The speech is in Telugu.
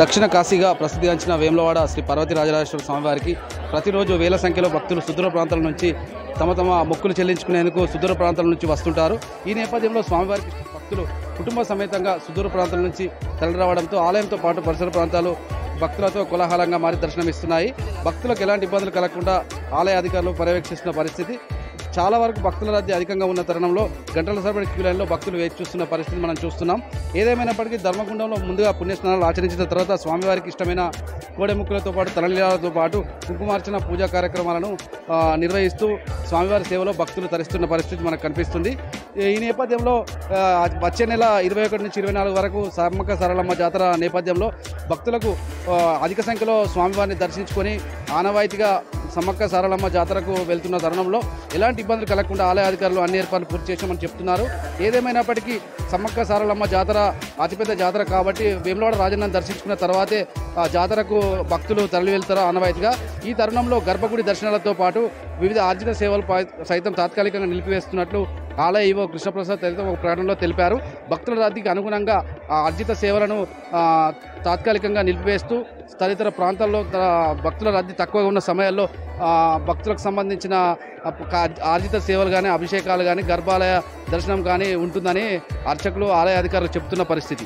దక్షిణ కాశీగా ప్రసిద్ధిగాంచిన వేములవాడ శ్రీ పార్వతీ రాజరాజేశ్వర స్వామివారికి ప్రతిరోజు వేల సంఖ్యలో భక్తులు సుదూర ప్రాంతాల నుంచి తమ మొక్కులు చెల్లించుకునేందుకు సుదూర ప్రాంతాల నుంచి వస్తుంటారు. ఈ నేపథ్యంలో స్వామివారికి భక్తులు కుటుంబ సమేతంగా సుదూర ప్రాంతాల నుంచి తరలిరావడంతో ఆలయంతో పాటు పరిసర ప్రాంతాలు భక్తులతో కోలాహలంగా మారి దర్శనమిస్తున్నాయి. భక్తులకు ఎలాంటి ఇబ్బందులు కలగకుండా ఆలయ అధికారులు పర్యవేక్షిస్తున్న పరిస్థితి. చాలా వరకు భక్తుల రద్దీ అధికంగా ఉన్న తరుణంలో గంటల సరబడి క్యూ లైన్లో భక్తులు వేచి చూస్తున్న పరిస్థితి మనం చూస్తున్నాం. ఏదేమైనప్పటికీ ధర్మగుండంలో ముందుగా పుణ్యస్నానాలు ఆచరించిన తర్వాత స్వామివారికి ఇష్టమైన కోడెముక్కులతో పాటు తలనీలాలతో పాటు కుంకుమార్చన పూజా కార్యక్రమాలను నిర్వహిస్తూ స్వామివారి సేవలో భక్తులు తరిస్తున్న పరిస్థితి మనకు కనిపిస్తుంది. ఈ నేపథ్యంలో వచ్చే నెల 21 నుంచి 24 వరకు సమ్మక్క సారలమ్మ జాతర నేపథ్యంలో భక్తులకు అధిక సంఖ్యలో స్వామివారిని దర్శించుకొని ఆనవాయితీగా సమ్మక్క సారలమ్మ జాతరకు వెళ్తున్న తరుణంలో ఎలాంటి ఇబ్బందులు కలగకుండా ఆలయ అధికారులు అన్ని ఏర్పాట్లు పూర్తి చేశామని చెప్తున్నారు. ఏదేమైనప్పటికీ సమ్మక్క సారలమ్మ జాతర అతిపెద్ద జాతర కాబట్టి వేములవాడ రాజన్నను దర్శించుకున్న తర్వాతే జాతరకు భక్తులు తరలి వెళ్తారు ఆనవాయితీగా. ఈ తరుణంలో గర్భగుడి దర్శనాలతో పాటు వివిధ ఆర్జిత సేవలు సైతం తాత్కాలికంగా నిలిపివేస్తున్నట్లు ఆలయ ఈవో కృష్ణప్రసాద్ ఒక ప్రకటనలో తెలిపారు. భక్తుల రద్దీకి అనుగుణంగా ఆర్జిత సేవలను తాత్కాలికంగా నిలిపివేస్తూ తదితర ప్రాంతాల్లో భక్తుల రద్దీ తక్కువగా ఉన్న సమయాల్లో భక్తులకు సంబంధించిన ఆర్జిత సేవలు కానీ అభిషేకాలు కానీ గర్భాలయ దర్శనం కానీ ఉంటుందని అర్చకులు ఆలయ అధికారులు చెబుతున్న పరిస్థితి.